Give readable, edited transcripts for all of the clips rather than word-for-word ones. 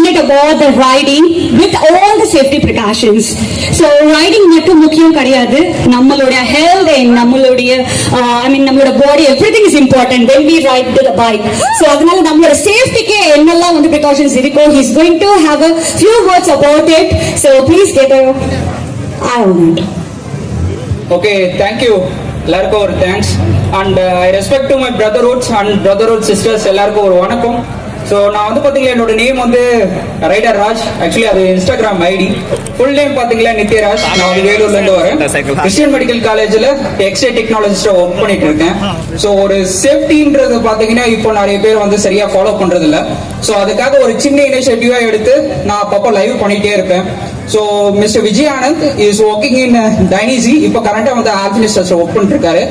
passionate about the riding with all the safety precautions. So riding மட்டும் முக்கியம் கிடையாது, நம்மளுடைய health and நம்மளுடைய நம்மளோட body everything is important when we ride the bike. So அதனால நம்மளோட சேஃப்டிக்கு என்னெல்லாம் வந்து precautions இருக்கோ, he is going to have a few words about it. So please get a eye on it. Okay, thank you. எல்லாருக்கும் ஒரு thanks and I respect to my brotherhoods and brotherhood sisters எல்லாருக்கும் ஒரு வணக்கம். So நான் வந்து பார்த்தீங்களா என்னோட name வந்து ரைடர் ராஜ். ஆக்சுவலி அது இன்ஸ்டாகிராம் ஐடி. ஃபுல் நேம் பார்த்தீங்களா நித்யராஜ். நான் வந்து வேலூர்லேருந்து வரேன். கிறிஸ்டியன் மெடிக்கல் காலேஜில் எக்ஸ்ரே டெக்னாலஜிஸ்டாக ஒர்க் பண்ணிட்டு இருக்கேன். ஸோ ஒரு சேஃப்டின்றது பார்த்தீங்கன்னா இப்போ நிறைய பேர் வந்து சரியாக ஃபாலோ பண்ணுறது இல்லை. ஸோ அதுக்காக ஒரு சின்ன இனிஷியேட்டிவாக எடுத்து நான் அப்பப்போ லைவ் பண்ணிகிட்டே இருப்பேன். So Mr Vijay Anand is working in டைனிசி. இப்போ கரண்டாக வந்து ஆல்பினிஸ்டர்ஸ் ஒர்க் பண்ணிட்டு இருக்காரு.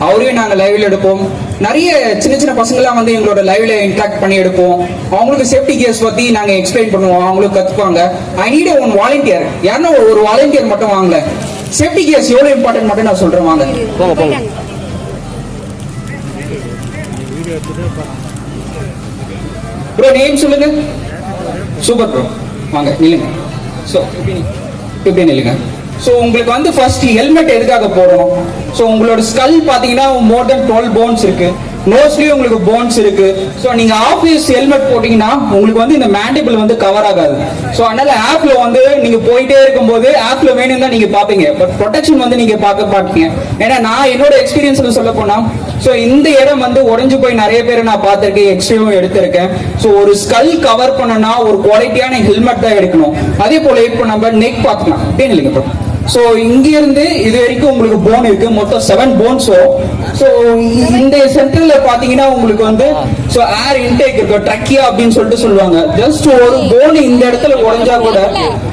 அவரையும் நாங்கள் லைவ்ல எடுப்போம். நிறைய சின்ன சின்ன பசங்களாம் வந்து எங்களோட லைவ்ல இன்ட்ராக்ட் பண்ணி எடுப்போம். அவங்களுக்கு சேஃப்டி கேர்ஸ் பத்தி நாங்க எக்ஸ்பிளைன் பண்ணுவோம், அவங்களுக்கு கத்துப்பாங்க. I need one volunteer. யாருன்னா ஒரு வாலண்டியர் மட்டும் வாங்கல. சேஃப்டி கேர்ஸ் எவ்வளவு இம்பார்ட்டன்ட் மட்டும் நான் சொல்றேன். வாங்க ப்ரோ, நேம் சொல்லுங்க. சூப்பர் ப்ரோ, வாங்க நில்லுங்க. ஸோ இப்படி நில்லுங்க. ஸோ உங்களுக்கு வந்து ஃபர்ஸ்ட் ஹெல்மெட் எதுக்காக போடணும்? ஸோ உங்களோட ஸ்கல் பார்த்தீங்கன்னா மோர் தென் 12 போன்ஸ் இருக்கு. நோஸ்லயும் உங்களுக்கு போன்ஸ் இருக்கு. ஸோ நீங்க ஆஃபீஸ் ஹெல்மெட் போட்டீங்கன்னா உங்களுக்கு வந்து இந்த மேண்டிபிள் வந்து கவர் ஆகாது. ஸோ அதனால ஆப்ல வந்து நீங்க போயிட்டே இருக்கும்போது ஆப்ல வேணும் தான் நீங்க பாப்பீங்க, பட் ப்ரொடெக்ஷன் வந்து நீங்க பார்க்க மாட்டீங்க. ஏன்னா நான் என்னோட எக்ஸ்பீரியன்ஸ்ல சொல்ல போனா, ஸோ இந்த இடம் வந்து உடைஞ்சு போய் நிறைய பேரை நான் பார்த்திருக்கேன், எக்ஸ்ட்ரீவும் எடுத்திருக்கேன். ஸோ ஒரு ஸ்கல் கவர் பண்ணனா ஒரு குவாலிட்டியான ஹெல்மெட் தான் எடுக்கணும். அதே போல இப்போ நம்ம நெக் பார்த்துக்கலாம். அப்படின்னு இல்லைங்க. ஸோ இங்க இருந்து இது வரைக்கும் உங்களுக்கு போன் இருக்கு, மொத்தம் 7 போன்ஸ் வரும். ஸோ இந்த சென்டர்ல பாத்தீங்கன்னா உங்களுக்கு வந்து ஸோ ஏர் இன்டேக் இருக்கு, ட்ரக்கியா அப்படின்னு சொல்லிட்டு சொல்லுவாங்க. ஜஸ்ட் ஒரு போன் இந்த இடத்துல உடைஞ்சா கூட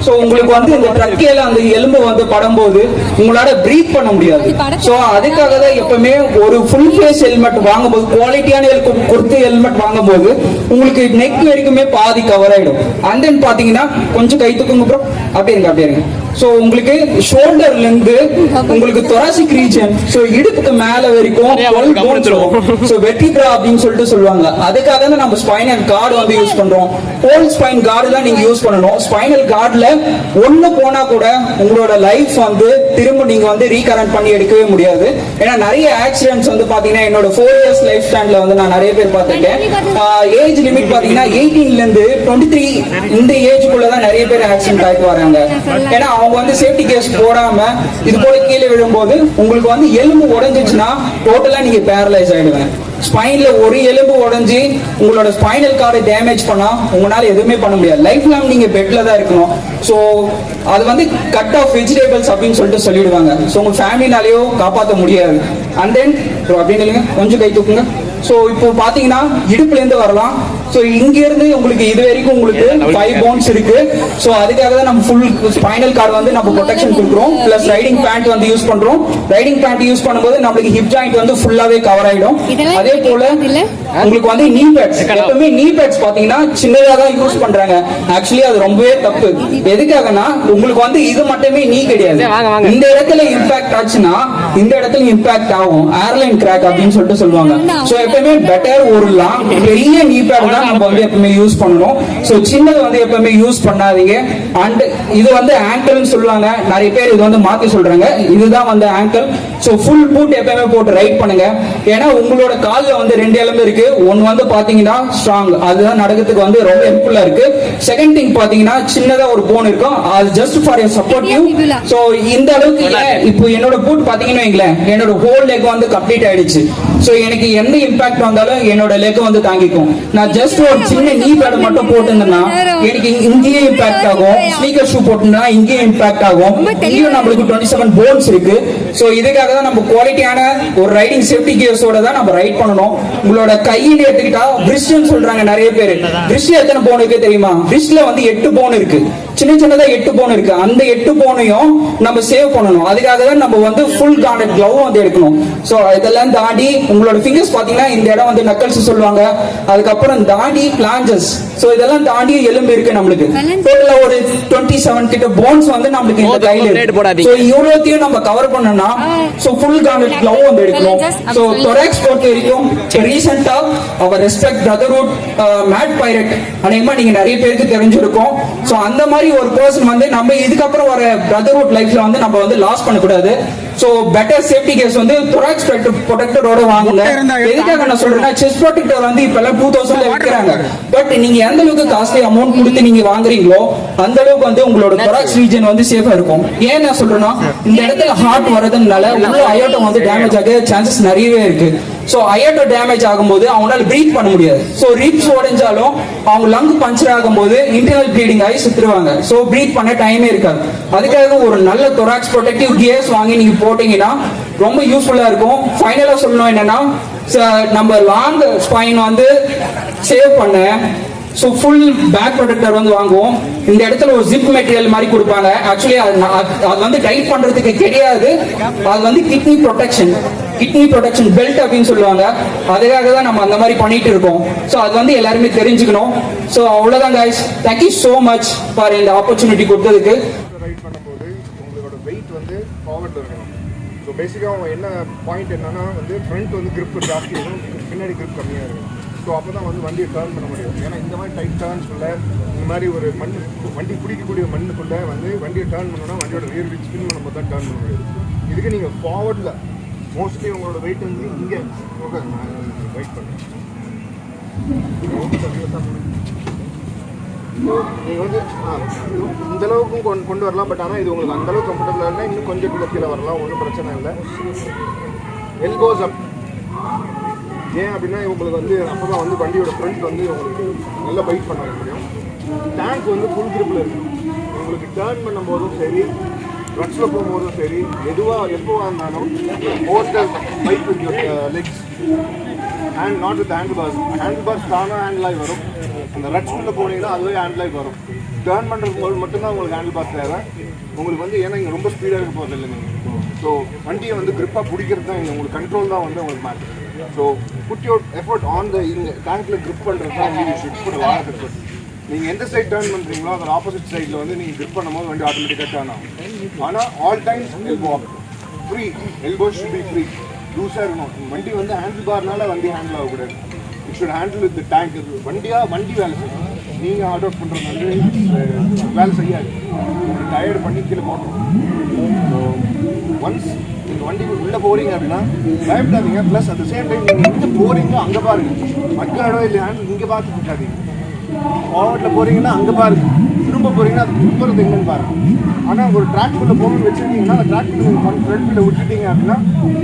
ஸோ உங்களுக்கு வந்து இந்த ட்ரக்கியால அந்த எலும்பு வந்து படும்போது உங்களால பிரீத் பண்ண முடியாது. ஸோ அதுக்காக தான் எப்பவுமே ஒரு ஃபுல் ஃபேஸ் ஹெல்மெட் வாங்கும்போது, குவாலிட்டியான கொடுத்து ஹெல்மெட் வாங்கும்போது உங்களுக்கு நெக் வரைக்குமே பாதி கவர் ஆயிடும். அண்ட் தென் பாத்தீங்கன்னா கொஞ்சம் கை தூக்குங்க ப்ரோ, அப்படியே இருங்க அப்படியே இருங்க. சோ உங்களுக்கு ஷோல்டர்ல இருந்து உங்களுக்கு thoracic ரீஜன், சோ இடுப்புக்கு மேல வரைக்கும் 12 போன்ஸ் இருக்கும். சோ வெர்டிப்ரா அப்படின்னு சொல்லிட்டு சொல்லுவாங்க. அதுக்காக தான் நம்ம ஸ்பைனல் கார்டு வந்து யூஸ் பண்றோம். ஹோல் ஸ்பைன் கார்டு தான் நீங்க யூஸ் பண்ணணும். ஸ்பைனல் கார்டுல ஒண்ணு போனா கூட உங்களோட லைஃப் வந்து திரும்ப நீங்க வந்து ரீகரண்ட் பண்ணி எடுக்கவே முடியாது. ஏன்னா நிறைய ஆக்சிடென்ட்ஸ் வந்து பாத்தீங்கன்னா என்னோட 4 இயர்ஸ் லைஃப் ஸ்டைல்ல வந்து நான் நிறைய பேர் பார்த்திருக்கேன். ஏஜ் லிமிட் பாத்தீங்கன்னா 18ல இருந்து 23 இந்த ஏஜ்க்குள்ள தான் நிறைய பேர் ஆக்சிடென்ட் ஆயிட்டு வராங்க. ஏன்னா அவங்க வந்து சேஃப்டி கேஸ் போடாம இது போல கீழே விழும்போது உங்களுக்கு வந்து எலும்பு உடைஞ்சிச்சுன்னா டோட்டலா நீங்க பேரலைஸ் ஆயிடுவேன். ஸ்பைன்ல ஒரு எலும்பு உடைஞ்சி உங்களோட ஸ்பைனல் கார்டை டேமேஜ் பண்ணா உங்களால எதுவுமே பண்ண முடியாது. லைஃப் லாங் நீங்க பெட்ல தான் இருக்கணும். ஸோ அது வந்து கட் ஆஃப் வெஜிடபிள்ஸ் அப்படின்னு சொல்லிட்டு சொல்லிடுவாங்க. ஸோ உங்க ஃபேமிலினாலேயோ காப்பாற்ற முடியாது. அண்ட் தென் அப்படின்னு இல்லைங்க, கொஞ்சம் கை தூக்குங்க. ஸோ இப்போ பாத்தீங்கன்னா இடுப்புல இருந்து வரலாம். ஸோ இங்க இருந்து உங்களுக்கு இது வரைக்கும் உங்களுக்கு 5 போன்ஸ் இருக்கு. ஸோ அதுக்காக தான் நம்ம ஃபுல் ஸ்பைனல் கார்டு வந்து நம்ம ப்ரொடெக்ஷன் கொடுக்குறோம். பிளஸ் ரைடிங் பேண்ட் வந்து யூஸ் பண்றோம். ரைடிங் பேண்ட் யூஸ் பண்ணும்போது நம்மளுக்கு ஹிப் ஜாயிண்ட் வந்து ஃபுல்லாவே கவர் ஆயிடும். அதே போல உங்களுக்கு வந்து நீ பேட்ஸ், எப்பவுமே நீ பேட்ஸ் பாத்தீங்கன்னா சின்னதா தான் யூஸ் பண்றாங்க. ஆக்சுவலி அது ரொம்பவே தப்பு. எதுக்காகனா உங்களுக்கு வந்து இது மட்டுமே நீ கிடையாது. இந்த இடத்துல இம்பாக்ட் ஆச்சுன்னா இந்த இடத்துல இம்பாக்ட் ஆகும். ஏர்லைன் கிராக் அப்படின்னு சொல்லிட்டு சொல்லுவாங்க. ஸோ எப்பவுமே பெட்டர் ஒரு பெரிய நீ பேட் தான் நம்ம வந்து எப்பவுமே யூஸ் பண்ணணும். சோ சின்னது வந்து எப்பவுமே யூஸ் பண்ணாதீங்க. அண்ட் இது வந்து ஆங்கிள்னு சொல்லுவாங்க, நிறைய பேர் இது வந்து மாத்தி சொல்றாங்க. இதுதான் வந்து ஆங்கிள். சோ ஃபுல் பூட் எப்பவுமே போட்டு ரைட் பண்ணுங்க. ஏன்னா உங்களோட கால்ல வந்து 2 எலும்பு இருக்கு. ஒன்னு வந்து பாத்தீங்கன்னா ஸ்ட்ராங், அதுதான் நடக்கிறதுக்கு வந்து ரொம்ப ஹெல்ப்ஃபுல்லா இருக்கு. செகண்ட் திங் பாத்தீங்கன்னா சின்னதா ஒரு போன் இருக்கும், அது just for your supportive. So இந்த அளவுக்கு இப்போ என்னோட பூட் பாத்தீங்கன்னா வைங்களேன், என்னோட ஹோல் லெக் வந்து கம்ப்ளீட் ஆயிடுச்சு. சோ எனக்கு எந்த இம்பாக்ட் வந்தாலும் என்னோட லெக் வந்து தாங்கிக்கும். நான் ஜஸ்ட் ஒரு சின்ன நீ பேட் மட்டும் போட்டுருந்தேன்னா எனக்கு இங்கேயே இம்பாக்ட் ஆகும். ஸ்னீக்கர் ஷூ போட்டுனா இங்கேயே இம்பாக்ட் ஆகும். இங்கேயும் நம்மளுக்கு 27 போன்ஸ் இருக்கு. சோ இதுக்காக தான் நம்ம குவாலிட்டியான ஒரு ரைடிங் சேஃப்டி கியர்ஸோட தான் நம்ம ரைட் பண்ணணும். உங்களோட கையில எடுத்துக்கிட்டா பிரிஸ்ட்னு சொல்றாங்க நிறைய பேர். பிரிஸ்ட்ல எத்தனை போன் இருக்கு தெரியுமா? பிரிஸ்ட்ல வந்து 8 போன் இருக்கு. சின்ன சின்னதா 8 போன் இருக்கு, அந்த 8 போனையும் நம்ம சேவ் பண்ணணும். அதுக்காக தான் நம்ம வந்து ஃபுல் கார்னட் கிளவ் வந்து எடுக்கணும். ஸோ இதெல்லாம் தாண்டி உங்களோட ஃபிங்கர்ஸ் பாத்தீங்கன்னா இந்த இடம் வந்து நக்கல்ஸ் சொல்லுவாங்க, அதுக்கப்புறம் தாண்டி பிளாஞ்சஸ். ஸோ இதெல்லாம் தாண்டி எலும்பு இருக்கு நம்மளுக்கு. டோட்டலா ஒரு 27 கிட்ட போன்ஸ் வந்து நம்மளுக்கு இந்த கையில இருக்கு. ஸோ இவ்வளோத்தையும் நம்ம கவர் பண்ணனா ஸோ ஃபுல் கார்னட் கிளவ் வந்து எடுக்கணும். ஸோ தொராக்ஸ் பொறுத்த வரைக்கும் ரீசெண்டா அவர் ரெஸ்பெக்ட் பிரதர்ஹுட் மேட் பைரட் அநேகமா நீங்க நிறைய பேருக்கு தெரிஞ்சிருக்கும். ஸோ அந்த மாதிரி ஒரு பர்சன் வந்து நம்ம இதுக்கப்புறம் வர பிரதர்ஹுட் லைஃப்ல வந்து நம்ம வந்து லாஸ் பண்ணக்கூடாது. ஸோ பெட்டர் சேஃப்டி கேஸ் வந்து தொராக்ஸ் ப்ரொடெக்டரோட வாங்குங்க. எதுக்காக நான் சொல்றேன்னா செஸ்ட் ப்ரொடெக்டர் வந்து இப்ப எல்லாம் 2000 விற்கிறாங்க. பட் நீங்க எந்த அளவுக்கு காஸ்ட்லி அமௌண்ட் கொடுத்து நீங்க வாங்குறீங்களோ அந்த அளவுக்கு வந்து உங்களோட தொராக்ஸ் ரீஜன் வந்து சேஃபா இருக்கும். ஏன் நான் சொல்றேன்னா இந்த இடத்துல ஹார்ட் வரதுனால உள்ள அயோட்டம் வந்து டேமேஜ் ஆக சான்சஸ் நிறையவே இருக்கு. ஸோ அயோட்டோ டேமேஜ் ஆகும்போது அவங்களால பிரீத் பண்ண முடியாது. ஸோ ரிப்ஸ் உடைஞ்சாலும் அவங்க லங் பஞ்சர் ஆகும்போது இன்டர்னல் ப்ளீடிங் ஆகி சுத்துருவாங்க. ஸோ பிரீத் பண்ண டைமே இருக்காது. அதுக்காக ஒரு நல்ல தொராக்ஸ் ப்ரொடெக்டிவ் கியர்ஸ் வாங்கி நீங்க போட்டீங்கன்னா ரொம்ப யூஸ்ஃபுல்லா இருக்கும். ஃபைனலா சொல்லணும் என்னன்னா நம்ம லாங் ஸ்பைன் வந்து சேவ் பண்ண ஸோ ஃபுல் பேக் ப்ரொடெக்டர் வந்து வாங்குவோம். இந்த இடத்துல ஒரு ஜிப் மெட்டீரியல் மாதிரி கொடுப்பாங்க. ஆக்சுவலி அது வந்து டைட் பண்றதுக்கு கிடையாது, அது வந்து கிட்னி ப்ரொடெக்ஷன் பெல்ட் அப்படின்னு சொல்லுவாங்க. அதுக்காக தான் நம்ம அந்த மாதிரி பண்ணிட்டு இருக்கோம். ஸோ அது வந்து எல்லாருமே தெரிஞ்சுக்கணும். ஸோ அவ்வளோதான் guys, thank you so much for இந்த ஆப்பர்ச்சுனிட்டி கொடுத்ததுக்கு. ரைட் பண்ணும்போது உங்களோட வெயிட் வந்து ஃபார்வர்டில் இருக்கணும். ஸோ பேசிக்காக என்ன பாயிண்ட் என்னன்னா வந்து ஃப்ரண்ட் வந்து grip ஜாஸ்தி இருக்கும், பின்னாடி grip கம்மியாக இருக்கும். ஸோ அப்போ தான் வந்து வண்டியை டேர்ன் பண்ண முடியும். ஏன்னா இந்த மாதிரி டைட் டேர்ன்ஸ்குள்ள இந்த மாதிரி ஒரு வண்டி பிடிக்கக்கூடிய மண்ணுக்குள்ளே வந்து வண்டியை டேர்ன் பண்ணணும்னா வண்டியோட ரியர் வீல் ஸ்பின் பண்ணும்போது தான் டேர்ன் பண்ண முடியும். இதுக்கு நீங்கள் ஃபார்வர்டில் மோஸ்ட்லி உங்களோட வெயிட் வந்து இங்கே ஓகே வெயிட் பண்ணுறேன். நீங்கள் வந்து இந்த அளவுக்கும் கொண்டு வரலாம். பட் ஆனால் இது உங்களுக்கு அந்தளவுக்கு கம்ஃபர்டபுளாக இல்லை, இன்னும் கொஞ்சம் கீழே வரலாம், ஒன்றும் பிரச்சனை இல்லை. எல்போஸ் அப். ஏன் அப்படின்னா உங்களுக்கு வந்து அப்போ தான் வந்து வண்டியோட ஃப்ரண்ட் வந்து உங்களுக்கு நல்லா பைட் பண்ண முடியும். டேங்க் வந்து ஃபுல் கிரிப்பில் இருக்கும். உங்களுக்கு டேர்ன் பண்ணும்போதும் சரி, ட்ரக்ஸில் போகும்போதும் சரி, எப்போவாக இருந்தாலும் overtake bike with Lex and not with handle parse தானாக ஹேண்டில் ஆகி வரும். அந்த ரட்ஸ்குள்ளே போனீங்கன்னா அதுவே ஹேண்டில் ஆகி வரும். டேர்ன் பண்ணுறதுக்கு மட்டும்தான் உங்களுக்கு ஹேண்டில் பார்ஸ் தேவை. உங்களுக்கு வந்து ஏன்னா இங்கே ரொம்ப ஸ்பீடாக இருக்க போகிறது இல்லை நீங்கள். ஸோ வண்டியை வந்து கிரிப்பாக பிடிக்கிறது தான் இங்கே உங்களுக்கு கண்ட்ரோல் தான் வந்து உங்களுக்கு matter. So put your effort on the இங்கே டேங்க்கில் கிரிப் பண்ணுறது தான் வந்து ஷுட் புட் வாட் எஃபர்ட். நீங்கள் எந்த சைட் டேர்ன் பண்ணுறீங்களோ அதோட ஆப்போசிட் சைடில் வந்து நீங்கள் கிரிப் பண்ணும்போது வண்டி ஆட்டோமேட்டிக்காக டேர்ன் ஆகும். ஆனால் all times elbow up free, elbow should be free, லூஸாக இருக்கணும். வண்டி வந்து ஹேண்டில் பார்னால வண்டி ஹேண்டில் ஆகக்கூடாது. It should handle with tank. வண்டி வேலை செய்யும். நீங்கள் ஆர்டர் அவுட் பண்ணுறது வந்து வேலை செய்யாது, டயர்டு பண்ணி கீழே போட்டோம். ஸோ ஒன்ஸ் நீங்கள் வண்டி உள்ளே போகிறீங்க அப்படின்னா பயப்படாதீங்க. Plus at the same time நீங்கள் எங்கே போகிறீங்களோ அங்கே பாருங்கள். மக்கள் இடம் இல்லை ஹேண்டில் இங்கே பார்த்து இருக்காதீங்க. ஃபார்வர்டில் போகிறீங்கன்னா அங்கே பாருங்கள், திரும்ப போகிறீங்கன்னா அது திரும்புறது எங்கன்னு பாருங்கள். ஆனால் ஒரு ட்ராக்குள்ளே போகணும்னு வச்சுருக்கீங்கன்னா அந்த ட்ராக்குள்ளே நீங்கள் ஃப்ரண்ட்டில் விட்டுட்டீங்க அப்படின்னா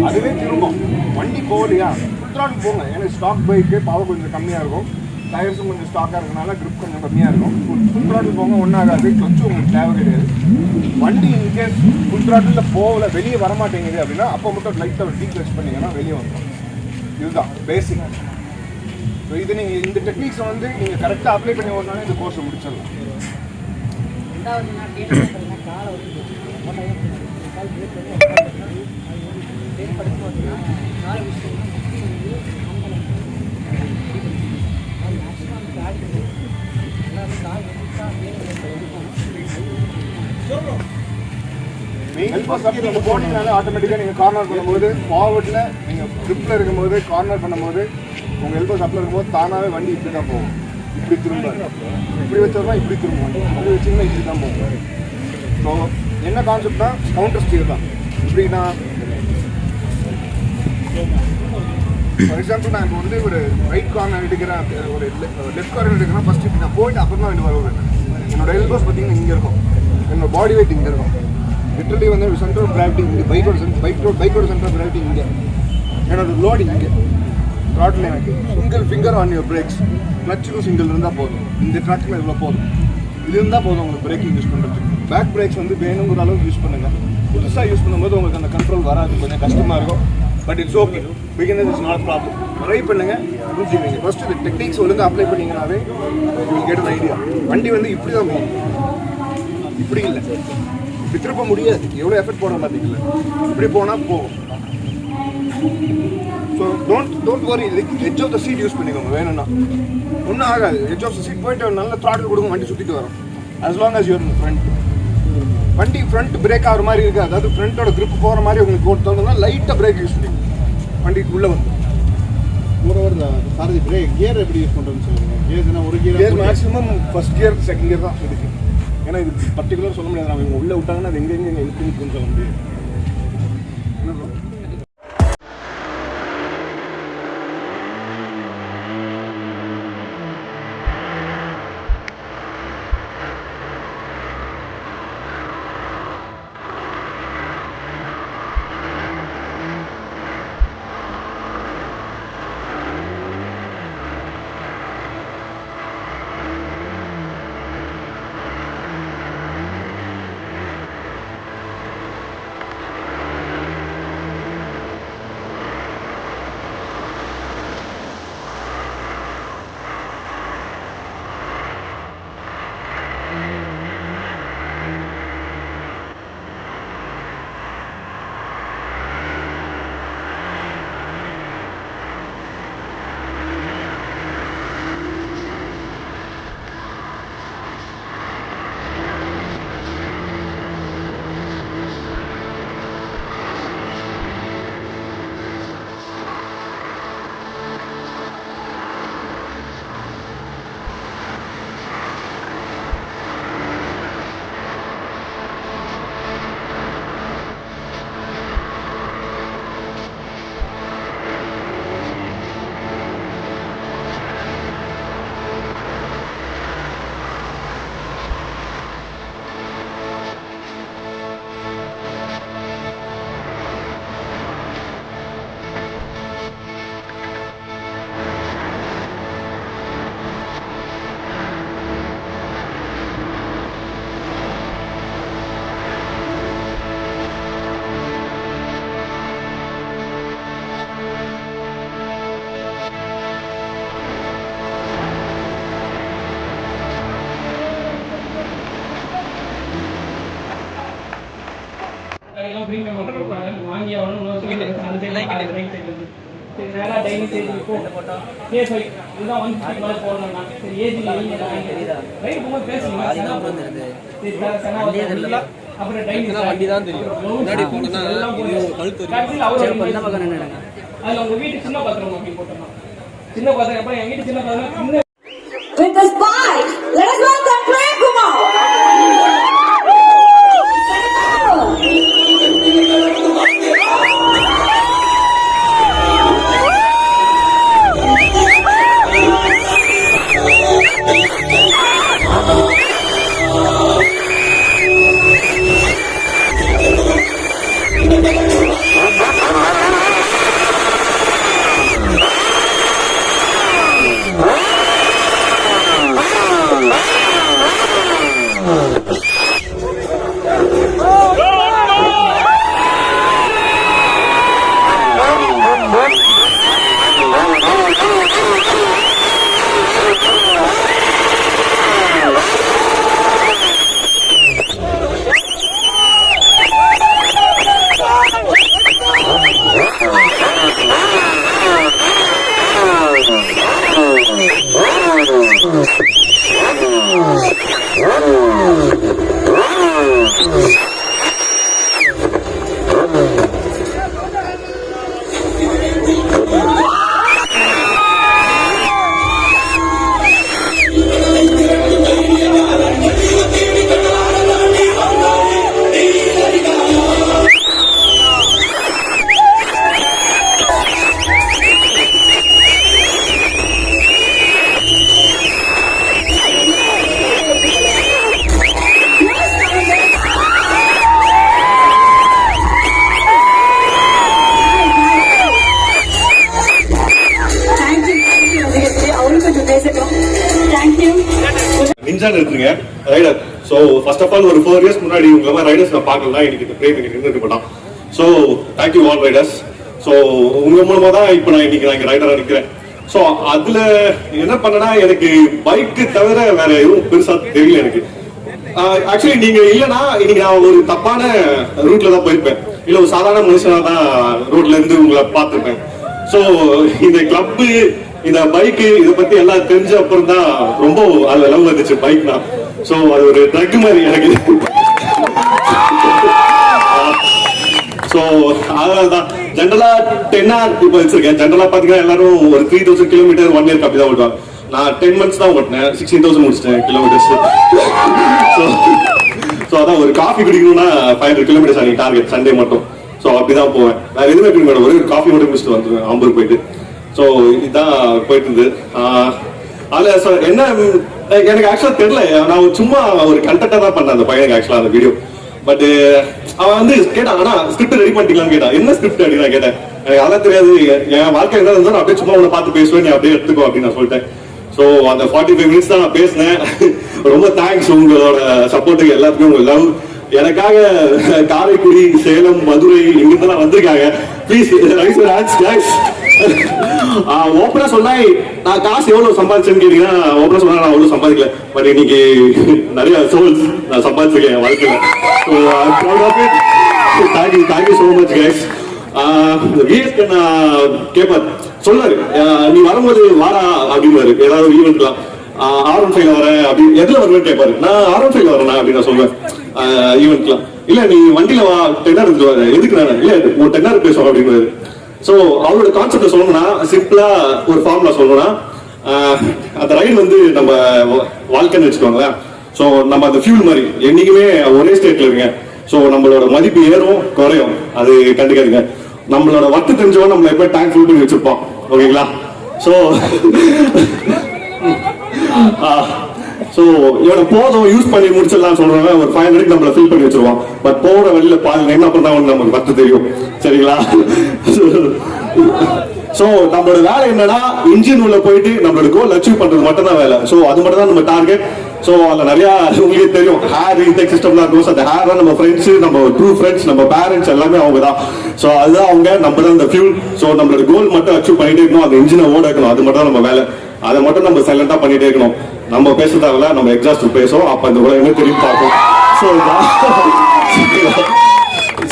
அதுவே திரும்பும். வண்டி போகலையா ஃபுல் போங்க. ஏன்னா ஸ்டாக் பைக்கு பவர் கொஞ்சம் கம்மியாக இருக்கும், டயர்ஸும் கொஞ்சம் ஸ்டாக்காக இருக்கனால கிரிப் கொஞ்சம் கம்மியாக இருக்கும். ஃபுல் த்ராட்டில் போங்க, ஒன்றாகாது. கிளச்சும் உங்களுக்கு தேவை கிடையாது. வண்டி இன்கேஸ் ஃபுல் த்ராட்டில் போகல, வெளியே வரமாட்டேங்குது அப்படின்னா அப்போ மட்டும் லைட்டாக டீக்ளச் பண்ணிங்கன்னா வெளியே வந்துடும். இதுதான் பேசிக். ஸோ இது நீங்கள் இந்த டெக்னிக்ஸை வந்து நீங்கள் கரெக்டாக அப்ளை பண்ணி ஓடினாலே இந்த கோர்ஸை முடிச்சிடலாம். நீங்கள் போனீங்கனாலே ஆட்டோமேட்டிக்காக நீங்கள் கார்னர் பண்ணும்போது ஃபார்வர்டில் நீங்கள் ட்ரிப்பில் இருக்கும்போது கார்னர் பண்ணும்போது உங்கள் எல்போஸ் அப்பில் இருக்கும்போது தானாகவே வண்டி இப்படி தான் போகும். இப்படி திரும்ப இப்படி வச்சோம்னா இப்படி திரும்ப வண்டி, இப்படி வச்சிங்கன்னா இப்படி தான் போகும். ஸோ என்ன கான்செப்ட்னா கவுண்டர் ஸ்டீர் தான். இப்படின்னா ஃபார் எக்ஸாம்பிள் நான் இப்போ வந்து ஒரு ரைட் கார்னர் எடுக்கிறேன், ஒரு லெஃப்ட் கார்னர் எடுக்கிறேன். ஃபஸ்ட்டு இப்படி நான் போயிட்டு அப்புறம் தான் வண்டி வருவேன். என்னோட எல்போஸ் பார்த்தீங்கன்னா இங்கே இருக்கும், என்னோட பாடி வெயிட் இங்கே இருக்கும். லிட்டரலி வந்து சென்டர் ஆஃப் கிராவிட்டி இங்கே, பைக்கோட சென்டர் ஆஃப் கிராவிட்டி இங்கே, என்னோட லோடு இங்கே. த்ராட்டில் எனக்கு single finger on your brakes, கிளச்சுக்கும் சிங்கிள் இருந்தால் போதும். இந்த ட்ராக்கில் இவ்வளோ போதும், இது இருந்தால் போதும் உங்களுக்கு பிரேக்கிங் யூஸ் பண்ணுறதுக்கு. பேக் பிரேக்ஸ் வந்து வேணுங்கிற அளவுக்கு யூஸ் பண்ணுங்கள். புதுசாக யூஸ் பண்ணும்போது உங்களுக்கு அந்த கண்ட்ரோல் வராது, கொஞ்சம் கஷ்டமாக இருக்கும். But it's okay, beginner is not problem. Try பண்ணுங்கள், புரிஞ்சுக்கிறீங்க. ஃபஸ்ட்டு இந்த டெக்னிக்ஸ் ஒழுங்காக அப்ளை பண்ணிங்கனாவே you will get an idea. வண்டி வந்து இப்படி தான் போகும். இப்படி இல்லை, இப்படி திருப்ப முடியாது. எவ்வளோ எஃபர்ட் போட பார்த்தீங்களா, இப்படி போனால் போகும். So don't worry, edge of the seat use பண்ணிக்கோங்க வேணும்னா. ஒன்றும் ஆகாது. எட்ஜ் ஆஃப் த சீட் போயிட்டு நல்ல த்ராட்டில் கொடுங்க, வண்டி சுற்றிட்டு வரும். as long as your front வண்டி ஃப்ரண்ட் பிரேக் ஆகிற மாதிரி இருக்குது, அதாவது ஃப்ரண்ட்டோட grip போகிற மாதிரி உங்களுக்கு ஓட்டு தோணுன்னா லைட்டாக பிரேக் யூஸ் பண்ணிக்கோங்க, வண்டிக்கு உள்ளே வந்து. ஓவர் சாரதி பிரேக் கியர் எப்படி யூஸ் பண்ணுறதுன்னு சொல்லுங்கள். கியர்னா ஒரு gear maximum first gear second gear தான் இருக்குது. ஏன்னா இது பர்டிகுலர் சொல்ல முடியாது, நம்ம உள்ளே விட்டாங்கன்னா அது எங்கெங்கே இருக்குன்னு சொல்ல முடியாது. என்ன bro? வாங்கி ஆகணும் அந்த சைடு ரைட் சைடு சரி நேராக டைனிங் சைடு போ கேஸ் வை இதுதான் 150 மேலே போடணும்னா சரி ஏஜில் ரைட் போகும்போது பேசுங்க சரி அப்புறம் டைனிங் வண்டி தான் தெரியும் முன்னாடி போனோம்னா கழுத்து கடைசியில் அவர் அதில் உங்கள் வீட்டு சின்ன பாத்திரம் அப்படி போட்டோம்னா சின்ன பாத்திரம் அப்புறம் என் வீட்டு சின்ன பாத்திரம் With this bike, let us welcome Prem Kumar. நிஞ்சான்னு இருக்குங்க rider. So first of all ஒரு 4 years முன்னாடி உங்களை மாதிரி ரைடர்ஸ் நான் பார்க்கலாம், எனக்கு இந்த பிரேம் எனக்கு இருந்துட்டு போட்டான். So thank you all Riders. So உங்க மூலமா தான் இப்போ நான் இன்னைக்கு இங்கே ரைடராக நிற்கிறேன். ஸோ அதுல என்ன பண்ணனா எனக்கு பைக்கு தவிர வேற எதுவும் பெருசா தெரியல எனக்கு. ஆக்சுவலி நீங்க இல்லைன்னா இன்னைக்கு நான் ஒரு தப்பான ரூட்ல தான் போயிருப்பேன், இல்ல ஒரு சாதாரண மனுஷனா தான் ரோட்ல இருந்து உங்களை பார்த்துருப்பேன். ஸோ இந்த கிளப்பு, இந்த பைக்கு, இதை பத்தி எல்லாம் தெரிஞ்ச அப்புறம் தான் ரொம்ப அதுல லவ் வந்துச்சு பைக்னா. ஸோ அது ஒரு ட்ரக் மாதிரி எனக்கு. ஸோ அதனால தான் ஜென்ரலா 10 hours இப்போ வச்சிருக்கேன். ஜென்ரலா பாத்தீங்கன்னா எல்லாரும் ஒரு 3000 கிலோமீட்டர் 1 year அப்படி தான் ஓட்டுவாங்க. நான் 10 months தான் ஓட்டினேன், 16,000 முடிச்சிட்டேன் கிலோமீட்டர்ஸ். ஸோ அதான் ஒரு காஃபி குடிக்கணும்னா 500 கிலோமீட்டர்ஸ் அன்னைக்கு டார்கெட், சண்டே மட்டும். ஸோ அப்படிதான் போவேன். நான் எதுவுமே குடிக்க மாட்டேன், ஒரு காஃபி மட்டும் குடிச்சிட்டு வந்துருவேன் ஆம்பூர் போயிட்டு. ஸோ இதுதான் போயிட்டு இருந்தது. அதில் என்ன எனக்கு ஆக்சுவலாக தெரியல, நான் சும்மா ஒரு கண்டென்ட்டாக தான் பண்ணேன் அந்த பையனுக்கு ஆக்சுவலாக அந்த வீடியோ. பட் அவன் வந்து கேட்டான், ஆனா ஸ்கிரிப்ட் ரெடி பண்ணிக்கலாம்னு கேட்டான். என்ன ஸ்கிரிப்ட் அப்படின்னு நான் கேட்டேன். எனக்கு அதெல்லாம் தெரியாது, என் வாழ்க்கை என்ன இருந்தாலும் அப்படியே சும்மா உன்னை பார்த்து பேசுவேன், நீ அப்படியே எடுத்துக்கோ அப்படின்னு நான் சொல்லிட்டேன். ஸோ அந்த 45 minutes தான் நான் பேசினேன். ரொம்ப தேங்க்ஸ் உங்களோட சப்போர்ட்டுக்கு, எல்லாத்துக்கும் உங்க லவ். எனக்காக காரைக்குடி, சேலம், மதுரை இங்கிருந்தெல்லாம் வந்திருக்காங்க. Please raise your hands guys. ஓப்பனா சொன்னா நான் காசு எவ்வளவு சம்பாதிச்சேன்னு கேட்டீங்கன்னா, ஓப்பனா சொன்னா நான் அவ்வளவு சம்பாதிக்கல. பட் இன்னைக்கு நிறைய சோல்ஸ் நான் சம்பாதிச்சிருக்கேன் என் வாழ்க்கையில. Thank you so much guys. VSK நான் கேட்பார் சொன்னாரு, நீ வரும்போது வாரா அப்படின்னு ஏதாவது ஒரு ஈவெண்ட்லாம் R15 வரேன் அப்படி எதுல வருவேன்னு கேட்பாரு. நான் R15 வரேன் அப்படின்னு நான் சொல்லுவேன் ஈவெண்ட்லாம். இல்ல நீ வண்டியில வா, 10 hours எடுத்து வர. எதுக்கு நான் இல்ல ஒரு 10 hours பேசுவோம் அப்படின்னு. ஸோ அவரோட கான்செப்ட் சொல்லணும்னா, சிம்பிளா ஒரு ஃபார்முலா சொல்லணும்னா, அந்த ரைடு வந்து நம்ம வாழ்க்கைன்னு வச்சுக்கோங்களேன். ஸோ நம்ம அந்த ஃபியூல் மாதிரி என்னைக்குமே ஒரே ஸ்டேட்ல இருங்க. ஸோ நம்மளோட மதிப்பு ஏறும் குறையும், அது கண்டுக்காதுங்க. நம்மளோட வட்டு தெரிஞ்சவன் நம்மள எப்போ டேங்க் ஃபுல் பண்ணி வச்சிருப்போம், ஓகேங்களா? ஸோ இவனை போதும் யூஸ் பண்ணி முடிச்சிடலாம் சொல்றாங்க, ஒரு 500 நம்மள ஃபில் பண்ணி வச்சிருவான். பட் போற வழியில பால் என்ன பண்ணா நமக்கு வட்டு தெரியும், சரிங்களா? சோ நம்மளோட வேலை என்னன்னா, இன்ஜின் உள்ள போயிட்டு நம்மளோட கோல் அச்சீவ் பண்றது மட்டும் தான் வேலை. சோ அது மட்டும் தான் நம்ம டார்கெட். சோ அதுல நிறைய உங்களுக்கு தெரியும் ஹேர் இன்டெக் சிஸ்டம்லாம் இருக்கும். அந்த ஹேர் தான் நம்ம ஃப்ரெண்ட்ஸ், நம்ம ட்ரூ ஃப்ரெண்ட்ஸ், நம்ம பேரண்ட்ஸ் எல்லாமே அவங்க தான். சோ அதுதான் அவங்க, நம்ம தான் அந்த ஃபியூல். சோ நம்மளோட கோல் மட்டும் அச்சீவ் பண்ணிட்டே இருக்கணும், அந்த இன்ஜினை ஓட வைக்கணும், அது மட்டும் தான் நம்ம வேலை. அதை மட்டும் நம்ம சைலண்டா பண்ணிட்டே இருக்கணும். நம்ம பேசுறதால நம்ம எக்ஸாஸ்ட் பேசுவோம், அப்ப இந்த உலகமே திரும்பி பார்ப்போம்.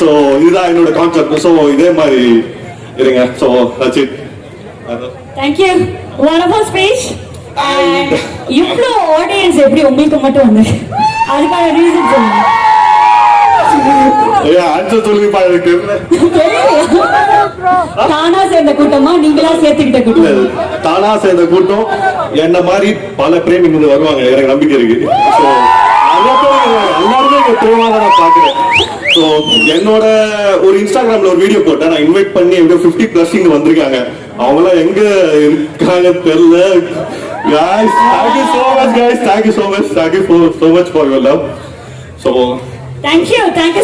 சோ இதுதான் என்னோட கான்செப்ட். சோ இதே மாதிரி இருங்க. So that's it. Thank you. Wonderful speech. And இவ்ளோ ஆடியன்ஸ் எப்படி உங்களுக்கு மட்டும் வந்து அதுக்கான ரீசன் சொல்லுங்க. ஆன்சர் சொல்லுங்க. தானா சேர்ந்த கூட்டமா நீங்களா சேர்த்துக்கிட்ட கூட்டம்? தானா சேர்ந்த கூட்டம். என்ன மாதிரி பல பிரேமிங்க வருவாங்க, எனக்கு நம்பிக்கை இருக்கு. எல்லாருமே பிரேமாக நான் பாக்குறேன். ஸோ என்னோட ஒரு இன்ஸ்டாகிராம்ல ஒரு வீடியோ போட்டேன், நான் இன்வைட் பண்ணி எங்க 50+ இங்க வந்திருக்காங்க. அவங்க எல்லாம் எங்க இருக்காங்க தெரியல. Guys, thank you so much, guys. Thank you so much. Thank you so much for your love. So Thank you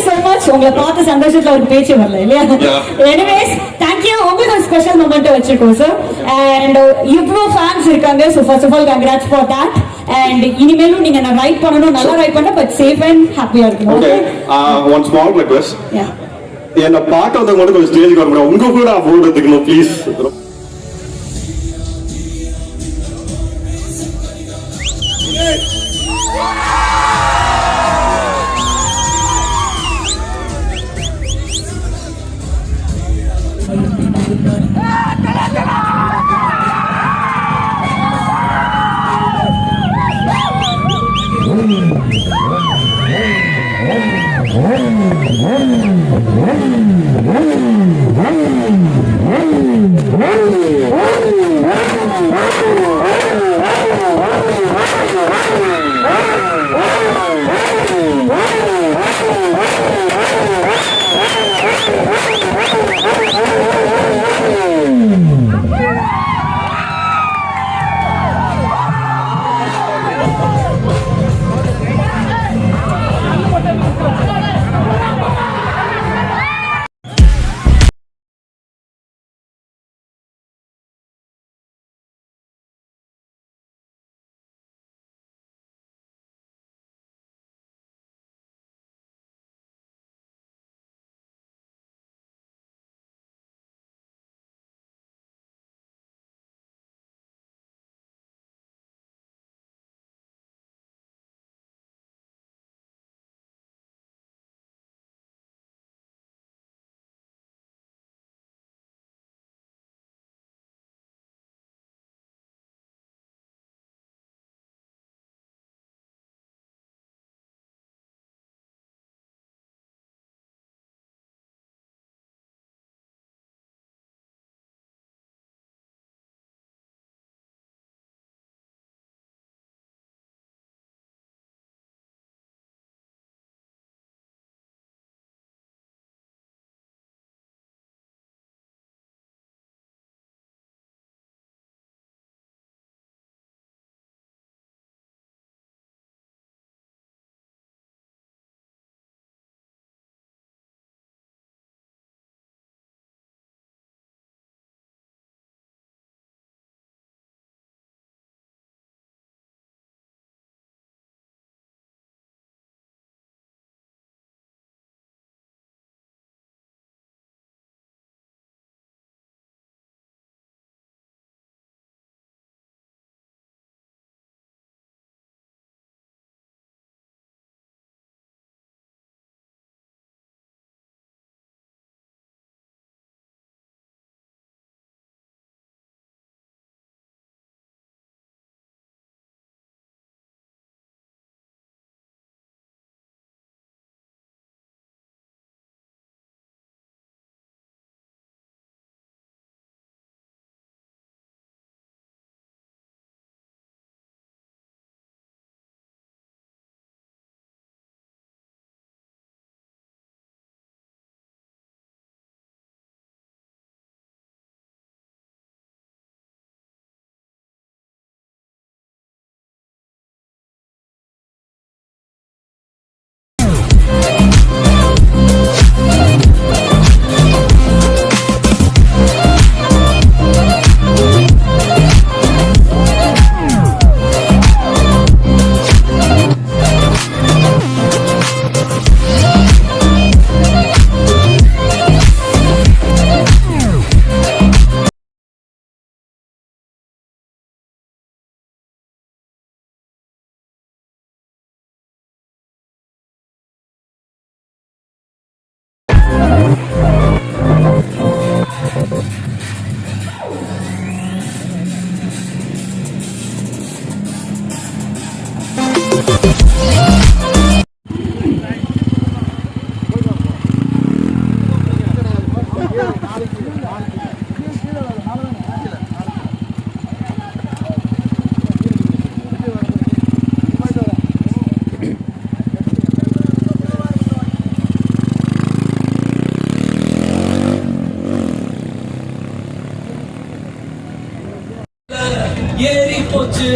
so much. உங்களை பார்த்த சந்தோஷத்துல ஒரு பேச்சு வரல இல்லையா? Anyways, thank you. உங்களுக்கு ஒரு ஸ்பெஷல் மொமெண்ட் வச்சிருக்கோம் சார். And இவ்ளோ ஃபேன்ஸ் இருக்காங்க. So first of all, congrats for that. And இனிமேலும் நீங்க நான் ரைட் பண்ணனும், நல்லா ரைட் பண்ண, but safe and happy இருக்கணும். Okay. One small request. Yeah. என்ன பாட்டு வந்து மட்டும் ஸ்டேஜ்க்கு வர முடியும், உங்க கூட போட்டோ எடுத்துக்கணும் ப்ளீஸ். ஏறி போச்சு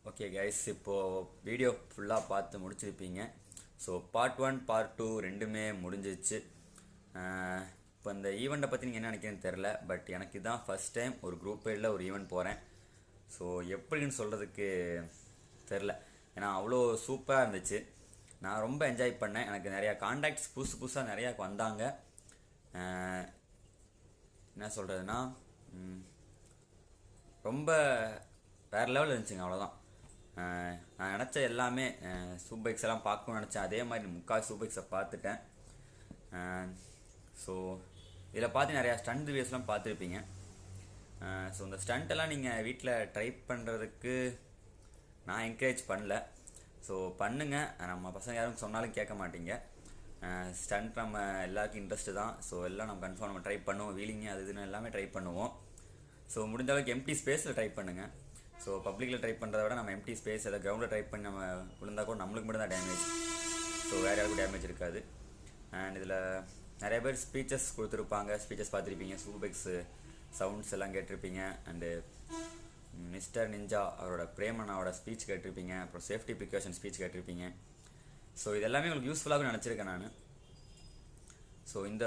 ஓகே கைஸ், இப்போது வீடியோ ஃபுல்லாக பார்த்து முடிச்சிருப்பீங்க. ஸோ பார்ட் 1 பார்ட் 2 ரெண்டுமே முடிஞ்சிச்சு. இப்போ இந்த ஈவெண்ட்டை பற்றி நீங்கள் என்ன நினைக்கிறேன்னு தெரில, பட் எனக்கு இதுதான் ஃபஸ்ட் டைம் ஒரு குரூப் பேடில் ஒரு ஈவெண்ட் போகிறேன். ஸோ எப்படின்னு சொல்கிறதுக்கு தெரில, ஏன்னா அவ்வளோ சூப்பராக இருந்துச்சு. நான் ரொம்ப என்ஜாய் பண்ணேன். எனக்கு நிறையா கான்டாக்ட்ஸ் புதுசாக நிறையா வந்தாங்க. என்ன சொல்கிறதுனா ரொம்ப வேறு லெவலில் இருந்துச்சுங்க. அவ்வளோதான். நான் நினச்ச எல்லாமே சூப்பர் பைக்ஸ் எல்லாம் பார்க்கணும்னு நினச்சேன். அதே மாதிரி முக்கால் சூப்பர் பைக்ஸை பார்த்துட்டேன். ஸோ இதில் பார்த்து நிறையா ஸ்டண்ட் வீடியோஸ்லாம் பார்த்துருப்பீங்க. ஸோ இந்த ஸ்டண்ட்டெல்லாம் நீங்கள் வீட்டில் ட்ரை பண்ணுறதுக்கு நான் என்கரேஜ் பண்ணல. ஸோ பண்ணுங்க, நம்ம பசங்க யாரும் சொன்னாலும் கேட்க மாட்டீங்க. ஸ்டண்ட் நம்ம எல்லாருக்கும் இன்ட்ரெஸ்ட்டு தான். ஸோ எல்லாம் நம்ம கன்ஃபார்ம் நம்ம ட்ரை பண்ணுவோம். வீலிங்கு அது இதுன்னு எல்லாமே ட்ரை பண்ணுவோம். ஸோ முடிஞ்ச அளவுக்கு எம்டி ஸ்பேஸில் ட்ரை பண்ணுங்கள். ஸோ பப்ளிக்கில் ட்ரை பண்ணுறத விட நம்ம எம்டி ஸ்பேஸ் ஏதாவது கிரவுண்டில் ட்ரை பண்ணி நம்ம விழுந்தா கூட நம்மளுக்கு மட்டும் தான் டேமேஜ். ஸோ வேறு யாருக்கும் டேமேஜ் இருக்காது. அண்ட் இதில் நிறைய பேர் ஸ்பீச்சஸ் கொடுத்துருப்பாங்க, ஸ்பீச்சஸ் பார்த்துருப்பீங்க, சூபெக்ஸு சவுண்ட்ஸ் எல்லாம் கேட்டிருப்பீங்க. அண்டு மிஸ்டர் நிஞ்சா அவரோட பிரேமனாவோட ஸ்பீச் கேட்டிருப்பீங்க. அப்புறம் சேஃப்டி ப்ரிகாஷன் ஸ்பீச் கேட்டிருப்பீங்க. ஸோ இதெல்லாமே உங்களுக்கு யூஸ்ஃபுல்லாக நினச்சிருக்கேன் நான். ஸோ இந்த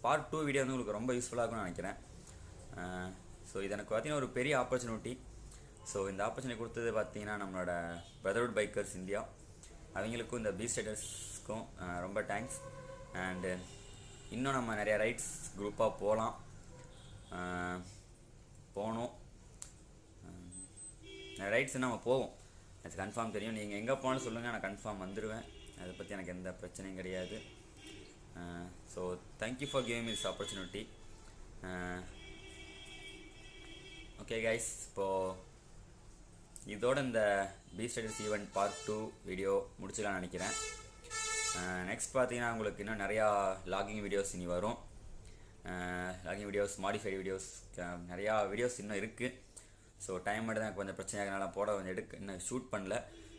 பார்ட் 2 வீடியோ வந்து உங்களுக்கு ரொம்ப யூஸ்ஃபுல்லாகும்னு நினைக்கிறேன். ஸோ இது எனக்கு பார்த்தீங்கன்னா ஒரு பெரிய ஆப்பர்ச்சுனிட்டி. ஸோ இந்த ஆப்பர்ச்சுனிட்டி கொடுத்தது பார்த்தீங்கன்னா நம்மளோட பிரதர்வுட் பைக்கர்ஸ் இந்தியா, அவங்களுக்கும் இந்த பீச் ரைடர்ஸ்க்கும் ரொம்ப தேங்க்ஸ். அண்டு இன்னும் நம்ம நிறையா ரைட்ஸ் குரூப்பாக போகணும். ரைட்ஸ் நம்ம போவோம், அது கன்ஃபார்ம் தெரியும். நீங்கள் எங்கே போகணும்னு சொல்லுங்கள், நான் கன்ஃபார்ம் வந்துடுவேன். அதை பற்றி எனக்கு எந்த பிரச்சனையும் கிடையாது. So thank you for giving this opportunity. Okay guys, இப்போது இதோட இந்த beach riders event part 2 video முடிச்சுக்கலாம்னு நினைக்கிறேன். நெக்ஸ்ட் பார்த்தீங்கன்னா உங்களுக்கு இன்னும் நிறையா லாகிங் வீடியோஸ் இனி வரும். லாகிங் வீடியோஸ், மாடிஃபைடு வீடியோஸ், நிறையா வீடியோஸ் இன்னும் இருக்குது. ஸோ டைம் மட்டும் தான் கொஞ்சம் பிரச்சனையாக போட கொஞ்சம் இன்னும் ஷூட் பண்ணல.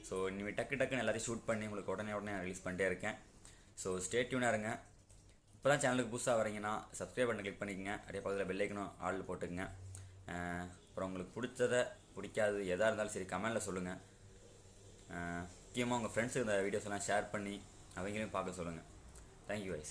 ஸோ இனிமேல் டக்குன்னு எல்லாத்தையும் ஷூட் பண்ணி உங்களுக்கு உடனே ரிலீஸ் பண்ணிட்டே இருக்கேன். ஸோ ஸ்டே டியூனாக இருங்க. இப்போ தான் சேனலுக்கு புதுசாக வரீங்கன்னா சப்ஸ்கிரைப் பண்ணி கிளிக் பண்ணிக்கங்க. அப்படியே பக்கத்தில் பெல் ஐக்கனும் ஆளில் போட்டுக்கங்க. அப்புறம் உங்களுக்கு பிடிக்காது எதாக இருந்தாலும் சரி கமெண்டில் சொல்லுங்கள். முக்கியமாக உங்கள் ஃப்ரெண்ட்ஸுக்கு இந்த வீடியோஸ் எல்லாம் ஷேர் பண்ணி அவங்களையும் பார்க்க சொல்லுங்கள். Thank you guys.